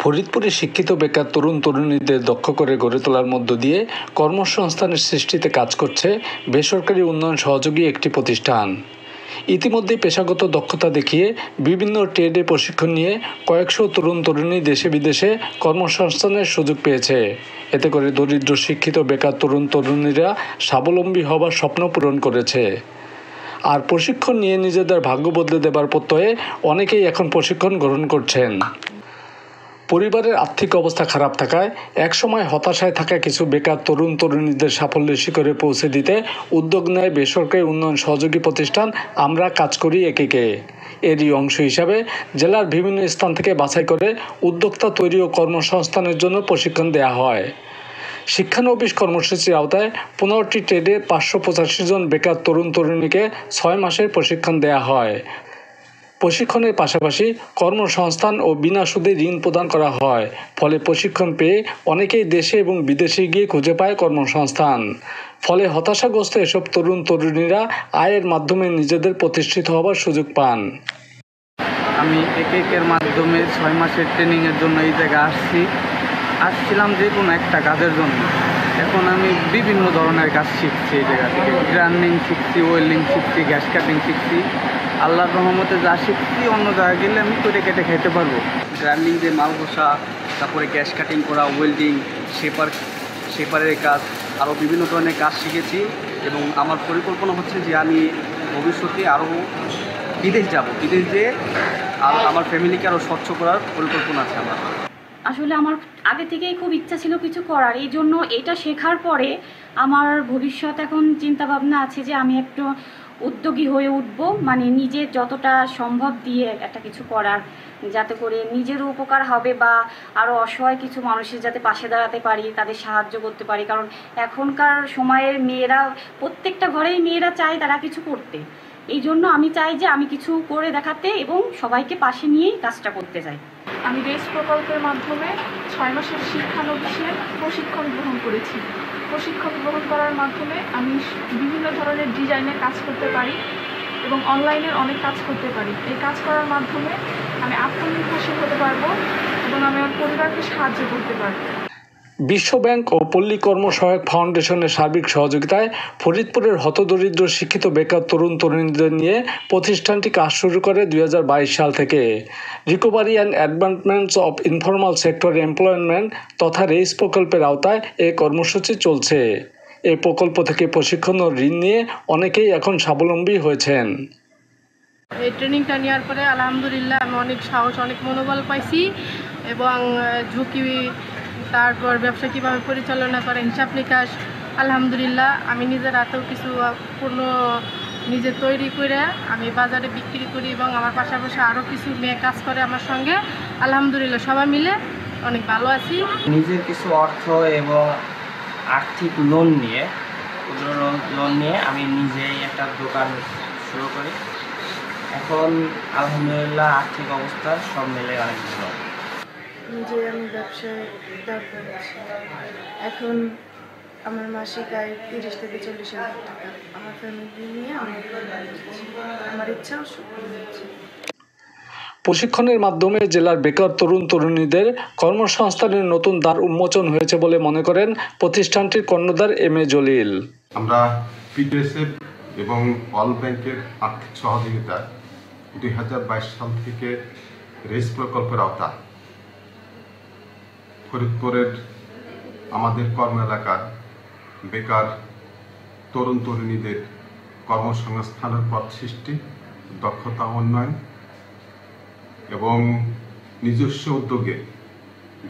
ফরিদপুরে শিক্ষিত বেকার তরুণ তরুণীদের দক্ষ করে গড়ে তোলার মধ্য দিয়ে কর্মসংস্থানের সৃষ্টিতে কাজ করছে বেসরকারি উন্নয়ন সহযোগী একটি প্রতিষ্ঠান। ইতিমধ্যে পেশাগত দক্ষতা দেখিয়ে বিভিন্ন ট্রেডে প্রশিক্ষণ নিয়ে কয়েকশো তরুণ তরুণী দেশে বিদেশে কর্মসংস্থানের সুযোগ পেয়েছে। এতে করে দরিদ্র শিক্ষিত বেকার তরুণ তরুণীরা স্বাবলম্বী হবার স্বপ্ন পূরণ করেছে। আর প্রশিক্ষণ নিয়ে নিজেদের ভাগ্য বদলে দেবার প্রত্যয়ে অনেকেই এখন প্রশিক্ষণ গ্রহণ করছেন। পরিবারের আর্থিক অবস্থা খারাপ থাকায় একসময় হতাশায় থাকা কিছু বেকার তরুণ তরুণীদের সাফল্যের শিখরে পৌঁছে দিতে উদ্যোগ নেয় বেসরকারি উন্নয়ন সহযোগী প্রতিষ্ঠান আমরা কাজ করি একে। এরই অংশ হিসাবে জেলার বিভিন্ন স্থান থেকে বাছাই করে উদ্যোক্তা তৈরি ও কর্মসংস্থানের জন্য প্রশিক্ষণ দেওয়া হয়। শিক্ষানবিশ কর্মসূচির আওতায় 15টি ট্রেডে 585 জন বেকার তরুণ তরুণীকে 6 মাসের প্রশিক্ষণ দেওয়া হয়। প্রশিক্ষণের পাশাপাশি কর্মসংস্থান ও বিনা সুদে ঋণ প্রদান করা হয়। ফলে প্রশিক্ষণ পেয়ে অনেকেই দেশে এবং বিদেশে গিয়ে খুঁজে পায় কর্মসংস্থান। ফলে হতাশাগ্রস্ত এসব তরুণ তরুণীরা আয়ের মাধ্যমে নিজেদের প্রতিষ্ঠিত হবার সুযোগ পান। আমি একের মাধ্যমে 6 মাসের ট্রেনিংয়ের জন্য এই জায়গায় আসছিলাম যে কোনো একটা কাজের জন্য। এখন আমি বিভিন্ন ধরনের কাজ শিখছি এই জায়গা থেকে। গ্রাইন্ডিং শিখছি, ওয়েল্ডিং শিখছি, গ্যাস কাটিং শিখছি। আল্লাহর রহমতে যা শিখছি অন্য জায়গায় গেলে আমি করে কেটে খেতে পারবো। গ্রাইন্ডিং দিয়ে মাল ঘষা, তারপরে গ্যাস কাটিং করা, ওয়েল্ডিং, শেপারের কাজ, আরও বিভিন্ন ধরনের কাজ শিখেছি। এবং আমার পরিকল্পনা হচ্ছে যে আমি ভবিষ্যতে আরও বিদেশ যাব, বিদেশ যেয়ে আর আমার ফ্যামিলিকে আরও স্বচ্ছ করার পরিকল্পনা আছে আমার। আসলে আমার আগে থেকেই খুব ইচ্ছা ছিল কিছু করার, এই জন্য এটা শেখার পরে আমার ভবিষ্যৎ এখন চিন্তা ভাবনা আছে যে আমি একটু উদ্যোগী হয়ে উঠব, মানে নিজের যতটা সম্ভব দিয়ে একটা কিছু করার, যাতে করে নিজেরও উপকার হবে বা আরও অসহায় কিছু মানুষের যাতে পাশে দাঁড়াতে পারি, তাদের সাহায্য করতে পারি। কারণ এখনকার সময়ের মেয়েরা, প্রত্যেকটা ঘরেই মেয়েরা চায় তারা কিছু করতে। এই জন্য আমি চাই যে আমি কিছু করে দেখাতে এবং সবাইকে পাশে নিয়েই কাজটা করতে চাই। আমি রেস প্রকল্পের মাধ্যমে 6 মাসের শিক্ষানবিশের প্রশিক্ষণ গ্রহণ করেছি। প্রশিক্ষণ গ্রহণ করার মাধ্যমে আমি বিভিন্ন ধরনের ডিজাইনের কাজ করতে পারি এবং অনলাইনের অনেক কাজ করতে পারি। এই কাজ করার মাধ্যমে আমি আত্মনির্ভরশীল হতে পারবো এবং আমি আমার পরিবারকে সাহায্য করতে পারবো। বিশ্ব ব্যাংক ও পল্লী কর্মসহায়ক ফাউন্ডেশনের সার্বিক সহযোগিতায় ফরিদপুরের হতদরিদ্র শিক্ষিত বেকার তরুণ তরুণীদের নিয়ে প্রতিষ্ঠানটি কাজ শুরু করে 2022 সাল থেকে। Recovery and অ্যাডভান্সমেন্টস of informal sector employment তথা রেস প্রকল্পের আওতায় এই কর্মসূচি চলছে। এই প্রকল্প থেকে প্রশিক্ষণ ও ঋণ নিয়ে অনেকেই এখন স্বাবলম্বী হয়েছেন। এই ট্রেনিংটা নেওয়ার পরে আলহামদুলিল্লাহ আমি অনেক সাহস, অনেক মনোবল পাইছি এবং ঝুঁকি, তারপর ব্যবসা কীভাবে পরিচালনা করে, হিসাব নিকাশ, আলহামদুলিল্লাহ আমি নিজের হাতেও কিছু পণ্য নিজে তৈরি করে আমি বাজারে বিক্রি করি এবং আমার পাশাপাশি আরও কিছু মেয়ে কাজ করে আমার সঙ্গে। আলহামদুলিল্লাহ সবাই মিলে অনেক ভালো আছি। নিজের কিছু অর্থ এবং আর্থিক লোন নিয়ে আমি নিজেই একটা দোকান শুরু করি। এখন আলহামদুলিল্লাহ আর্থিক অবস্থা সব মিলে অনেক ভালো। যে আমি ব্যবসায় দাঁড় করেছি, এখন আমার মাসিক আয় 30 থেকে 40 হাজার টাকা। আমার ফ্যামিলি নিয়ে আমার ইচ্ছাও সফল হচ্ছে। প্রশিক্ষণের মাধ্যমে জেলার বেকার তরুণ তরুণীদের কর্মসংস্থানের নতুন দ্বার উন্মোচন হয়েছে বলে মনে করেন প্রতিষ্ঠানটির কর্ণধার এম.এ. জলিল। আমরা পিটিএসএফ এবং ওয়ার্ল্ড ব্যাংকের আর্থিক সহযোগিতায় 2022 সাল থেকে রেস প্রকল্পের আওতায় ফরিদপুরের আমাদের কর্ম এলাকার বেকার তরুণ তরুণীদের কর্মসংস্থানের পথ সৃষ্টি, দক্ষতা উন্নয়ন এবং নিজস্ব উদ্যোগে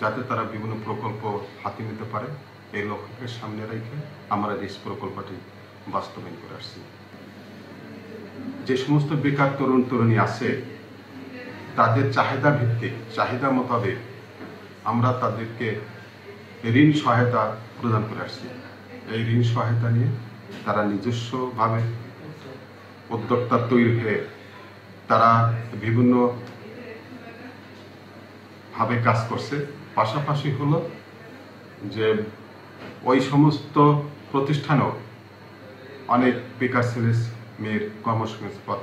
যাতে তারা বিভিন্ন প্রকল্প হাতে নিতে পারে, এই লক্ষ্যকে সামনে রেখে আমরা রেস প্রকল্পটি বাস্তবায়ন করে আসছি। যে সমস্ত বেকার তরুণ তরুণী আছে তাদের চাহিদা ভিত্তিক, চাহিদা মোতাবেক আমরা তাদেরকে ঋণ সহায়তা প্রদান করে আসছি। এই ঋণ সহায়তা নিয়ে তারা নিজস্বভাবে উদ্যোক্তা তৈরি হয়ে তারা বিভিন্ন ভাবে কাজ করছে। পাশাপাশি হলো যে ওই সমস্ত প্রতিষ্ঠানেও অনেক বেকার ছেলে মেয়ের কর্মসংস্থান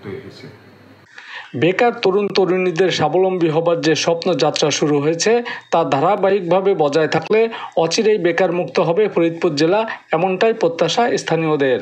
তৈরি হয়েছে। বেকার তরুণ তরুণীদের স্বাবলম্বী হবার যে স্বপ্নযাত্রা শুরু হয়েছে তা ধারাবাহিকভাবে বজায় থাকলে অচিরেই বেকার মুক্ত হবে ফরিদপুর জেলা, এমনটাই প্রত্যাশা স্থানীয়দের।